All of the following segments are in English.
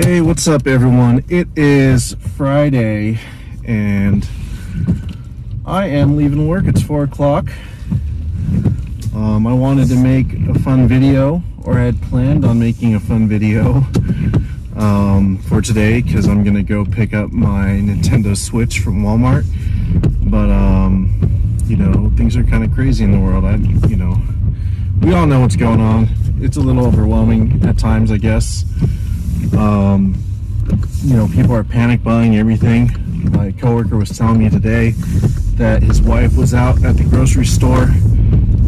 Hey, what's up everyone? It is Friday and I am leaving work. It's 4 o'clock. I wanted to make a fun video, or I had planned on making a fun video for today because I'm gonna go pick up my Nintendo Switch from Walmart. But you know, things are kind of crazy in the world. We all know what's going on. It's a little overwhelming at times, I guess. You know, people are panic buying everything. My coworker was telling me today that his wife was out at the grocery store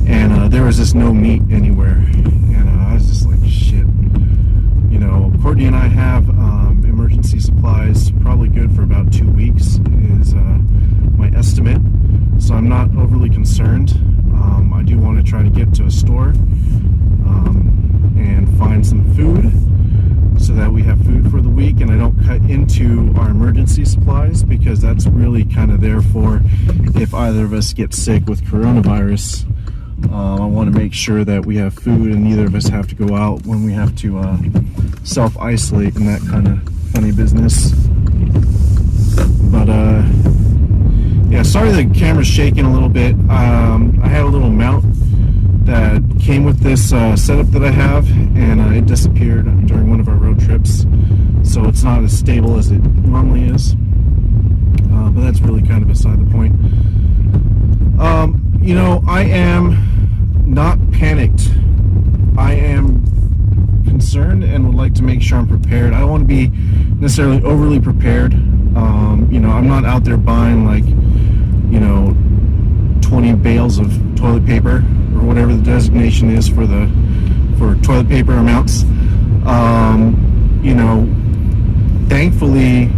and there was just no meat anywhere, and I was just like, shit. You know, Courtney and I have emergency supplies probably good for about 2 weeks is my estimate, so I'm not overly concerned. I do want to try to get to a store and find some food so that we have food for the week and I don't cut into our emergency supplies, because that's really kind of there for if either of us get sick with coronavirus. I want to make sure that we have food and neither of us have to go out when we have to self-isolate and that kind of funny business. But yeah, sorry the camera's shaking a little bit. I had a little mount that came with this setup that I have, and it disappeared during one of our road trips, so it's not as stable as it normally is, but that's really kind of beside the point. You know, I am not panicked. I am concerned and would like to make sure I'm prepared. I don't want to be necessarily overly prepared. You know, I'm not out there buying like, you know, 20 bales of toilet paper or whatever the designation is for toilet paper amounts. You know, thankfully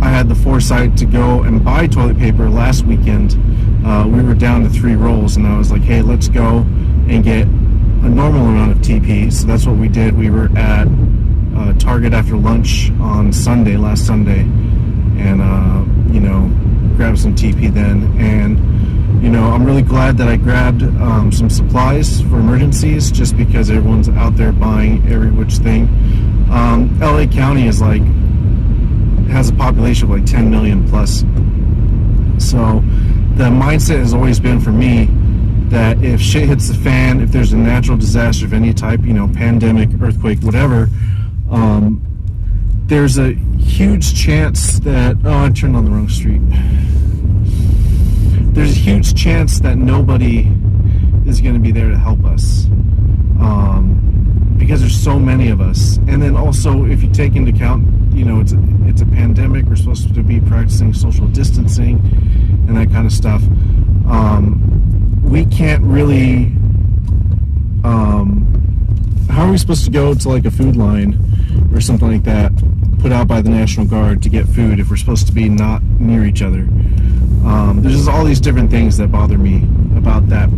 I had the foresight to go and buy toilet paper last weekend. We were down to 3 rolls and I was like, hey, let's go and get a normal amount of TP. So that's what we did. We were at Target after lunch on Sunday, last Sunday, and you know, grabbed some TP then. And you know, I'm really glad that I grabbed some supplies for emergencies, just because everyone's out there buying every which thing. LA County is like, has a population of like 10 million plus. So the mindset has always been for me that if shit hits the fan, if there's a natural disaster of any type, you know, pandemic, earthquake, whatever, there's a huge chance that, oh, I turned on the wrong street. There's a huge chance that nobody is going to be there to help us, because there's so many of us. And then also, if you take into account, you know, it's a pandemic, we're supposed to be practicing social distancing and that kind of stuff. We can't really, how are we supposed to go to like a food line or something like that put out by the National Guard to get food if we're supposed to be not near each other? There's just all these different things that bother me about that,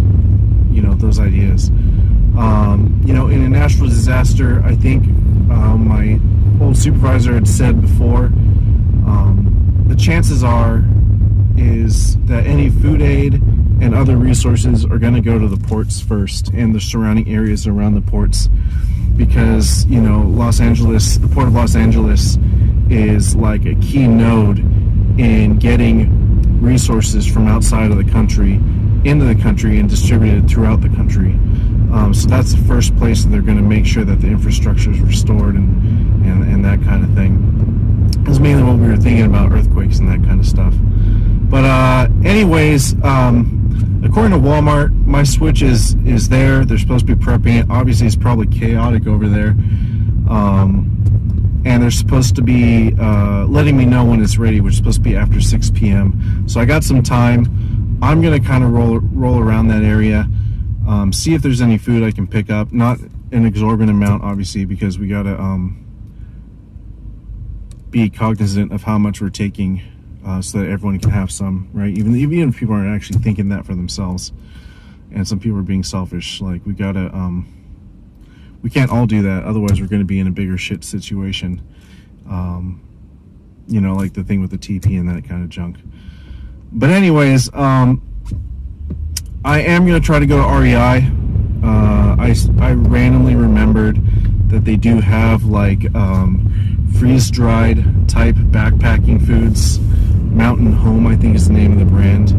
you know, those ideas. You know, in a natural disaster, I think my old supervisor had said before, the chances is that any food aid and other resources are going to go to the ports first and the surrounding areas around the ports, because, you know, the Port of Los Angeles is like a key node in getting resources from outside of the country into the country and distributed throughout the country. So that's the first place that they're going to make sure that the infrastructure is restored and that kind of thing. That's mainly what we were thinking about, earthquakes and that kind of stuff. But anyways, according to Walmart, my Switch is there. They're supposed to be prepping it. Obviously, it's probably chaotic over there. And they're supposed to be letting me know when it's ready, which is supposed to be after 6 p.m. So I got some time. I'm going to kind of roll around that area, see if there's any food I can pick up. Not an exorbitant amount, obviously, because we got to be cognizant of how much we're taking, so that everyone can have some, right? Even if people aren't actually thinking that for themselves, and some people are being selfish. Like, we gotta, we can't all do that, otherwise we're going to be in a bigger shit situation. You know, like the thing with the TP and that kind of junk. But anyways, I am going to try to go to REI. I randomly remembered that they do have like freeze-dried type backpacking foods. Mountain Home, I think, is the name of the brand.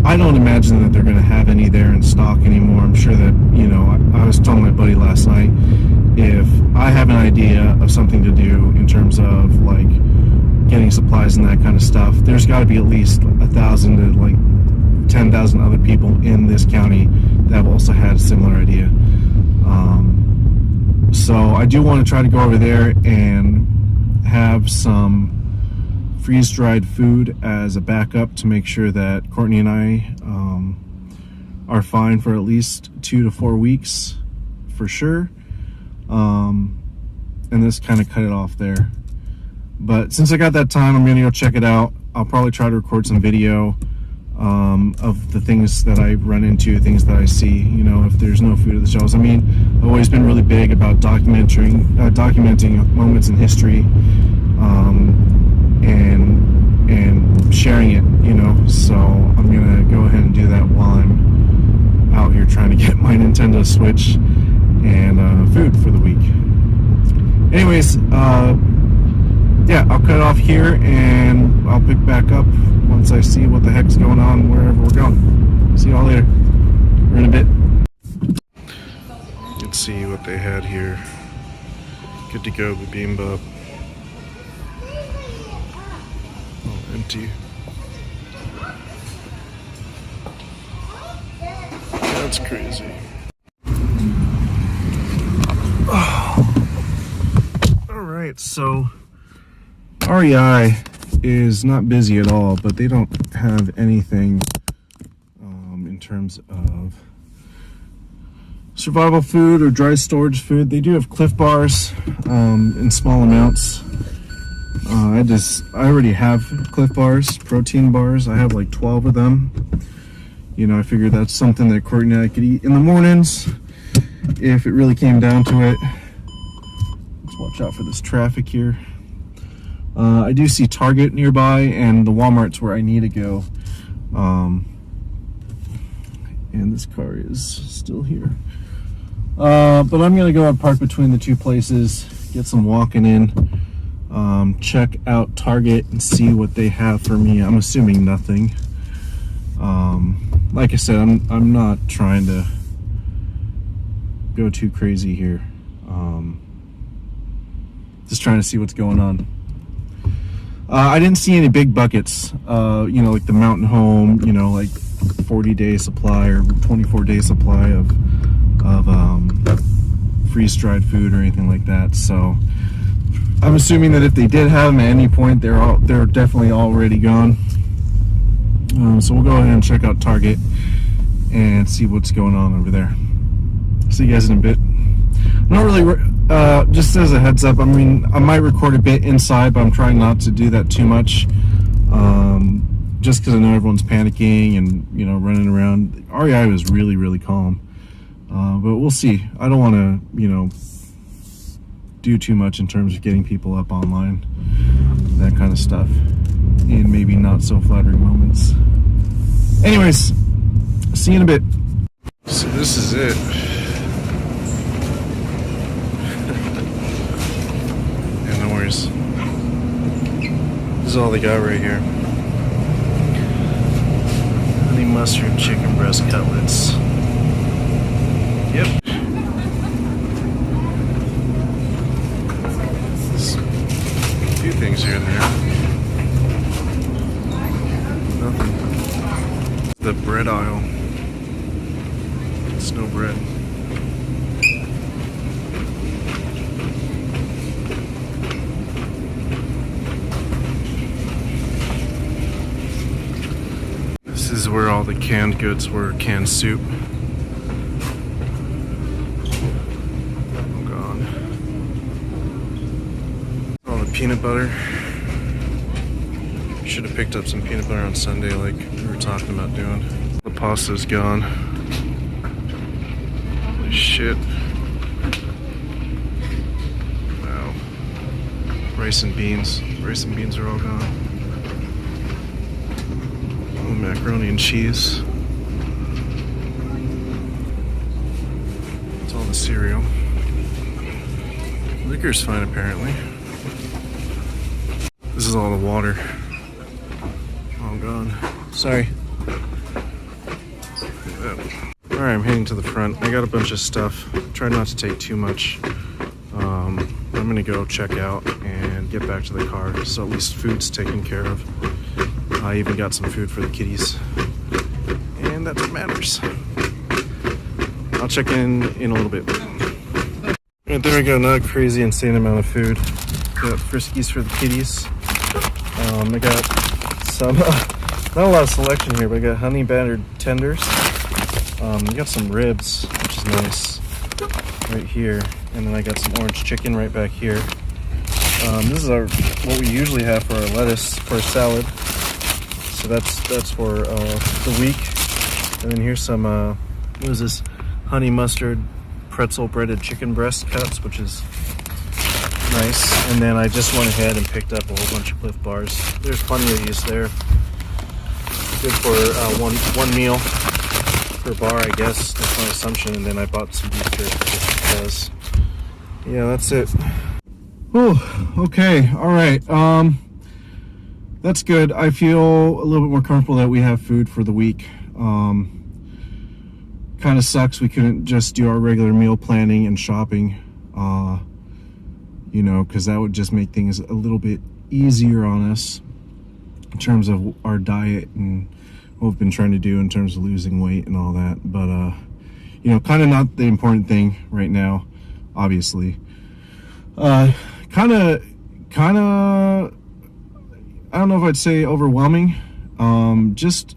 I don't imagine that they're going to have any there in stock anymore. I'm sure that, you know, I was telling my buddy last night, if I have an idea of something to do in terms of like getting supplies and that kind of stuff, there's got to be at least 1,000 to like 10,000 other people in this county that have also had a similar idea. So I do want to try to go over there and have some freeze-dried food as a backup to make sure that Courtney and I are fine for at least 2 to 4 weeks for sure. And this kind of cut it off there. But since I got that time, I'm gonna go check it out. I'll probably try to record some video of the things that I run into, things that I see, you know, if there's no food at the shelves. I mean, I've always been really big about documenting moments in history, and sharing it, you know. So I'm gonna go ahead and do that while I'm out here trying to get my Nintendo Switch and food for the week. Anyways, yeah, I'll cut it off here and I'll pick back up once I see what the heck's going on wherever we're going. See y'all later. We're in a bit. Let's see what they had here. Good to go, bibimbap. Oh, empty. That's crazy. Oh. All right, so REI is not busy at all, but they don't have anything in terms of survival food or dry storage food. They do have Cliff Bars in small amounts. I already have Cliff Bars, protein bars. I have like 12 of them. You know, I figured that's something that Courtney and I could eat in the mornings if it really came down to it. Let's watch out for this traffic here. I do see Target nearby and the Walmart's where I need to go. And this car is still here. But I'm gonna go and park between the two places, get some walking in, check out Target and see what they have for me. I'm assuming nothing. Like I said, I'm not trying to go too crazy here. Just trying to see what's going on. I didn't see any big buckets, you know, like the Mountain Home, you know, like 40-day supply or 24-day supply of freeze-dried food or anything like that. So I'm assuming that if they did have them at any point, they're definitely already gone. So we'll go ahead and check out Target and see what's going on over there. See you guys in a bit. I'm not really, just as a heads up, I mean, I might record a bit inside, but I'm trying not to do that too much. Just because I know everyone's panicking and, you know, running around. REI was really, really calm. But we'll see. I don't want to, you know, do too much in terms of getting people up online, that kind of stuff, in maybe not so flattering moments. Anyways, see you in a bit. So this is it. Yeah, no worries. This is all they got right here. Honey mustard chicken breast cutlets. Yep. A few things here and there. Nothing. The bread aisle. It's no bread. This is where all the canned goods were, canned soup. Oh god. All the peanut butter. Should have picked up some peanut butter on Sunday like we were talking about doing. The pasta's gone. Holy shit. Wow. Rice and beans. Rice and beans are all gone. All the macaroni and cheese. It's all the cereal. Liquor's fine apparently. This is all the water. All gone. Sorry. Alright, I'm heading to the front. I got a bunch of stuff. Try not to take too much. I'm gonna go check out and get back to the car. So at least food's taken care of. I even got some food for the kitties. And that's what matters. I'll check in a little bit. Alright, there we go. Not a crazy, insane amount of food. Got Friskies for the kitties. I got some, not a lot of selection here, but I got honey battered tenders. I got some ribs, which is nice, right here. And then I got some orange chicken right back here. This is what we usually have for our lettuce for a salad. So that's for the week. And then here's some, what is this? Honey mustard pretzel breaded chicken breast cuts, which is nice. And then I just went ahead and picked up a whole bunch of Cliff Bars. There's plenty of these there. Good for one meal per bar, I guess. That's my assumption. And then I bought some beef jerky just because. Yeah, that's it. Oh, okay. All right. That's good. I feel a little bit more comfortable that we have food for the week. Kind of sucks we couldn't just do our regular meal planning and shopping, you know, because that would just make things a little bit easier on us in terms of our diet and what we've been trying to do in terms of losing weight and all that. But, you know, kind of not the important thing right now, obviously. Kind of, I don't know if I'd say overwhelming, just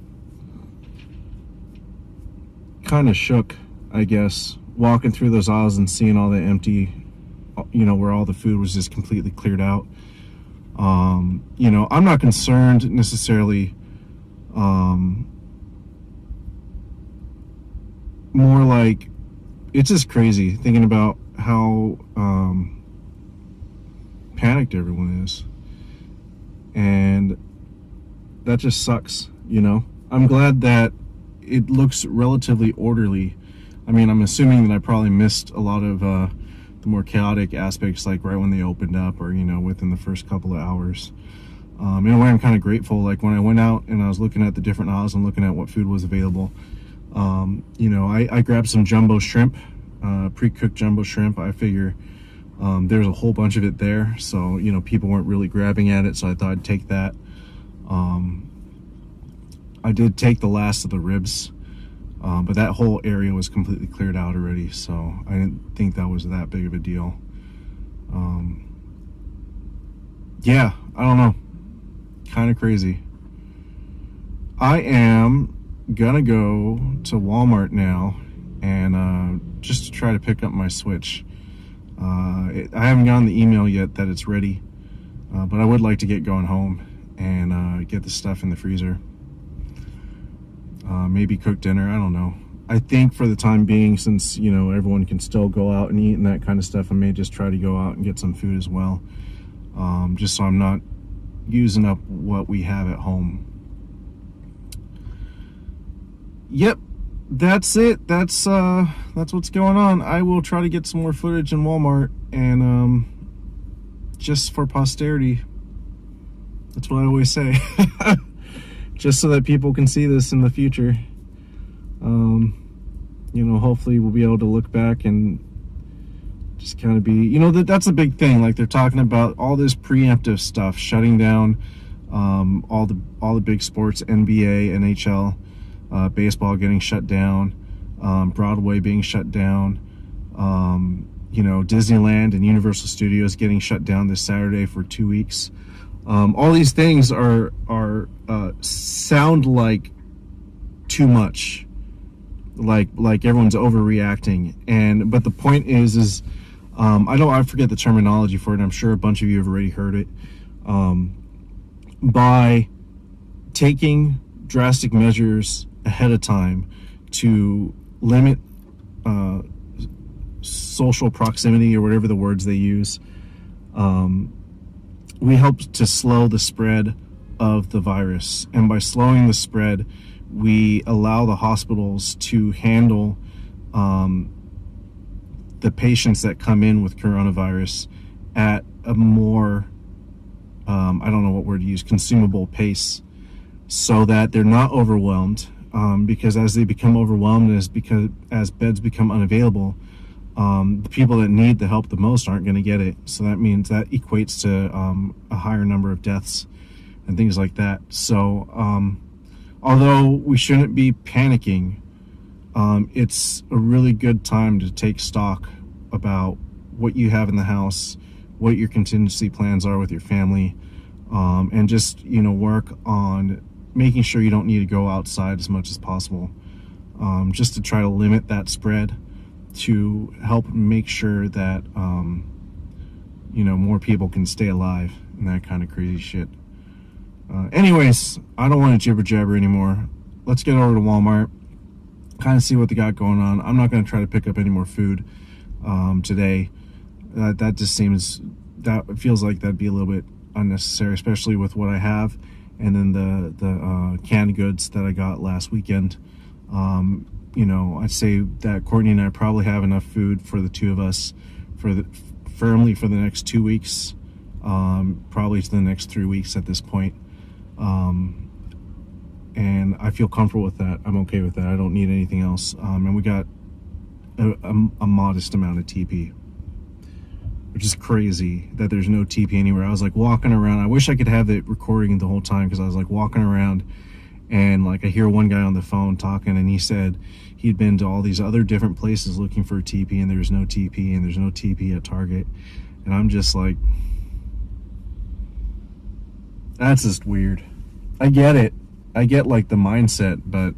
kind of shook, I guess, walking through those aisles and seeing all the empty, you know, where all the food was just completely cleared out. You know, I'm not concerned necessarily, more like it's just crazy thinking about how panicked everyone is, and that just sucks, you know. I'm glad that it looks relatively orderly. I mean, I'm assuming that I probably missed a lot of the more chaotic aspects, like right when they opened up, or, you know, within the first couple of hours. In a way, I'm kind of grateful. Like when I went out and I was looking at the different aisles and looking at what food was available, you know, I grabbed some jumbo shrimp, pre-cooked jumbo shrimp. I figure there's a whole bunch of it there, so, you know, people weren't really grabbing at it, so I thought I'd take that. I did take the last of the ribs, but that whole area was completely cleared out already, so I didn't think that was that big of a deal. Yeah, I don't know. Kind of crazy. I am gonna go to Walmart now and just to try to pick up my Switch. I haven't gotten the email yet that it's ready, but I would like to get going home and get the stuff in the freezer. Maybe cook dinner, I don't know. I think for the time being, since, you know, everyone can still go out and eat and that kind of stuff, I may just try to go out and get some food as well, just so I'm not using up what we have at home. Yep, that's it. That's what's going on. I will try to get some more footage in Walmart, and just for posterity. That's what I always say. Just so that people can see this in the future. You know, hopefully we'll be able to look back and just kind of be, you know, that's a big thing. Like, they're talking about all this preemptive stuff, shutting down all the big sports, NBA, NHL, baseball getting shut down, Broadway being shut down, you know, Disneyland and Universal Studios getting shut down this Saturday for 2 weeks. All these things are sound like too much, like everyone's overreacting, but the point is I forget the terminology for it. I'm sure a bunch of you have already heard it. By taking drastic measures ahead of time to limit social proximity, or whatever the words they use, we help to slow the spread of the virus. And by slowing the spread, we allow the hospitals to handle the patients that come in with coronavirus at a more, I I don't know what word to use, consumable pace, so that they're not overwhelmed. Because as they become overwhelmed, as beds become unavailable, the people that need the help the most aren't going to get it. So that means that equates to a higher number of deaths and things like that. So although we shouldn't be panicking, it's a really good time to take stock about what you have in the house, what your contingency plans are with your family, and just, work on making sure you don't need to go outside as much as possible, just to try to limit that spread, to help make sure that more people can stay alive and that kind of crazy shit. Anyways, I don't want to jibber jabber anymore. Let's get over to Walmart, kind of see what they got going on. I'm not going to try to pick up any more food today. That just seems, that feels like that'd be a little bit unnecessary, especially with what I have, and then the canned goods that I got last weekend. I'd say that Courtney and I probably have enough food for the two of us firmly for the next 2 weeks, probably to the next 3 weeks at this point. And I feel comfortable with that. I'm okay with that. I don't need anything else. And we got a modest amount of TP, which is crazy that there's no TP anywhere. I was like walking around. I wish I could have it recording the whole time, because I was like walking around and like I hear one guy on the phone talking, and he said he'd been to all these other different places looking for TP, and there's no TP, and there's no TP at Target. And I'm just like, that's just weird. I get it. I get like the mindset, but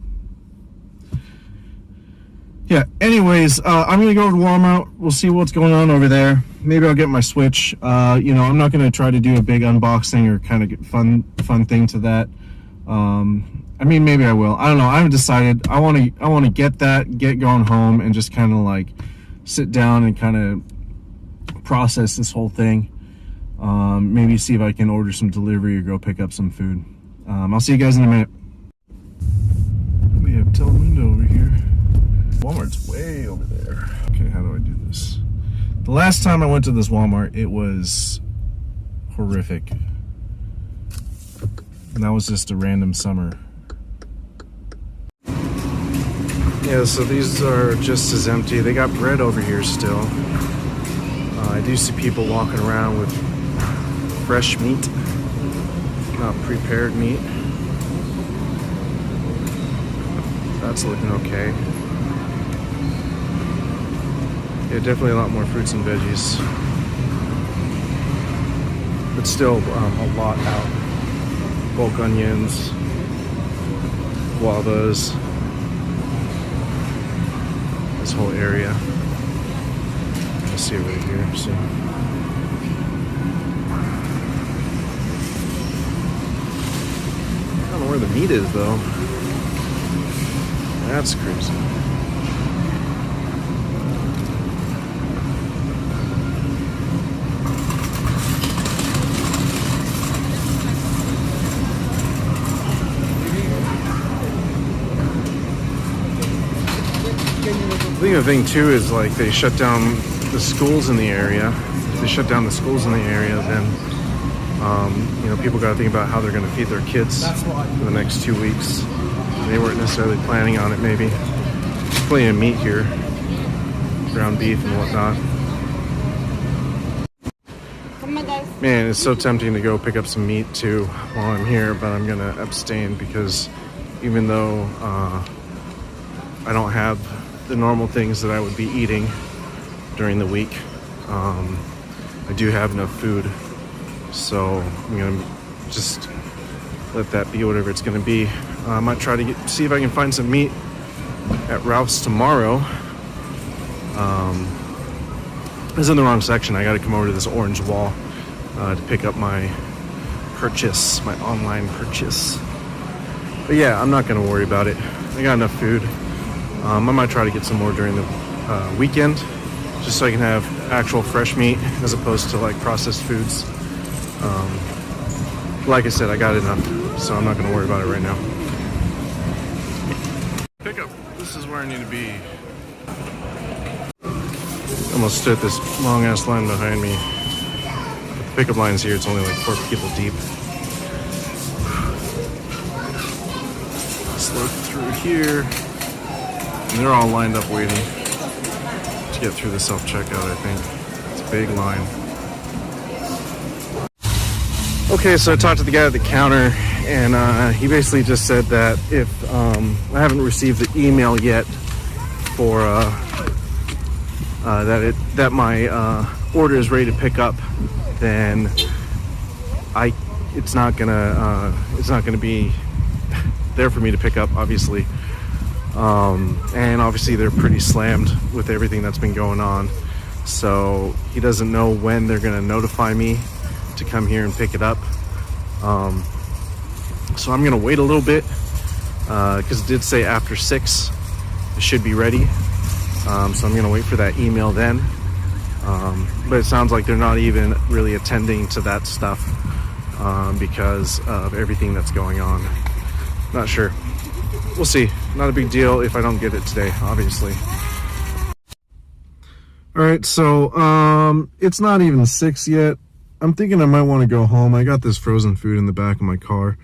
yeah. Anyways, I'm gonna go to Walmart. We'll see what's going on over there. Maybe I'll get my Switch. I'm not gonna try to do a big unboxing or kind of get fun thing to that. Maybe I will. I don't know. I haven't decided. I want to get going home and just kind of like sit down and kind of process this whole thing. Maybe see if I can order some delivery or go pick up some food. I'll see you guys in a minute. We have Telemundo over here. Walmart's way over there. Okay, how do I do this? The last time I went to this Walmart, it was horrific. And that was just a random summer. Yeah, so these are just as empty. They got bread over here still. I do see people walking around with fresh meat, not prepared meat. That's looking okay. Yeah, definitely a lot more fruits and veggies, but still a lot out. Bulk onions, guavas, this whole area. Let's see right here. See. I don't know where the meat is though. That's crazy. I think the thing too is like they shut down the schools in the area. If they shut down the schools in the area, then people got to think about how they're going to feed their kids for the next 2 weeks. They weren't necessarily planning on it. Maybe there's plenty of meat here, ground beef and whatnot. Man, it's so tempting to go pick up some meat too while I'm here, but I'm gonna abstain because even though I don't have the normal things that I would be eating during the week, I do have enough food, so I'm gonna just let that be whatever it's gonna be. I might try to see if I can find some meat at Ralph's tomorrow. It's in the wrong section. I got to come over to this orange wall to pick up my purchase, my online purchase. But yeah, I'm not gonna worry about it. I got enough food. I might try to get some more during the weekend, just so I can have actual fresh meat as opposed to like processed foods. Like I said, I got enough, so I'm not going to worry about it right now. Pickup. This is where I need to be. Almost stood this long ass line behind me. But Pickup lines here, it's only like 4 people deep. Let's look through here. And they're all lined up waiting to get through the self-checkout, I think. It's a big line. Okay, so I talked to the guy at the counter, and he basically just said that if I haven't received the email yet for that my order is ready to pick up, then it's not gonna be there for me to pick up, obviously. And obviously they're pretty slammed with everything that's been going on, so he doesn't know when they're gonna notify me to come here and pick it up. So I'm gonna wait a little bit because it did say after 6 it should be ready. So I'm gonna wait for that email then. But it sounds like they're not even really attending to that stuff because of everything that's going on. Not sure. We'll see. Not a big deal if I don't get it today, obviously. Alright, so it's not even 6 yet. I'm thinking I might want to go home. I got this frozen food in the back of my car.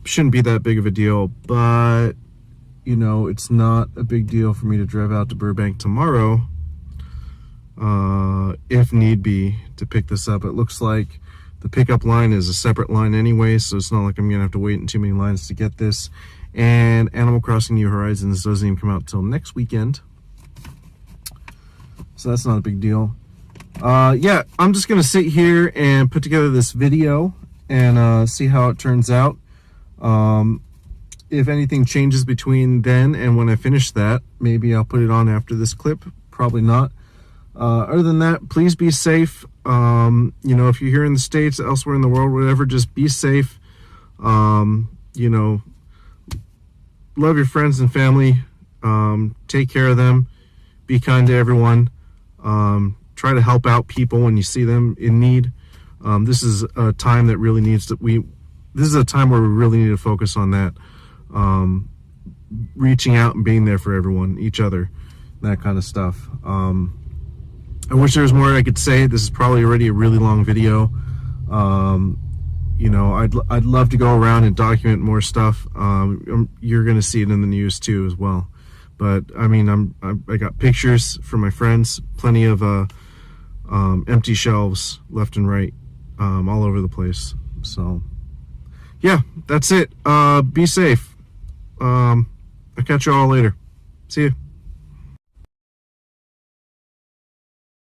Shouldn't be that big of a deal, but you know, it's not a big deal for me to drive out to Burbank tomorrow if need be to pick this up. It looks like the pickup line is a separate line anyway, so it's not like I'm gonna have to wait in too many lines to get this. And Animal Crossing New Horizons doesn't even come out till next weekend, so that's not a big deal. Yeah, I'm just gonna sit here and put together this video and see how it turns out. If anything changes between then and when I finish that, maybe I'll put it on after this clip. Probably not. Other than that, please be safe. You know, if you're here in the States, elsewhere in the world, whatever, just be safe. You know, love your friends and family. Take care of them. Be kind to everyone. Try to help out people when you see them in need. This is a time that really needs to, this is a time where we really need to focus on that. Reaching out and being there for everyone, each other, that kind of stuff. I wish there was more I could say. This is probably already a really long video. You know, I'd love to go around and document more stuff. You're gonna see it in the news too as well. But I mean, I got pictures from my friends, plenty of empty shelves left and right, all over the place. So yeah, that's it. Be safe. I'll catch you all later. See you.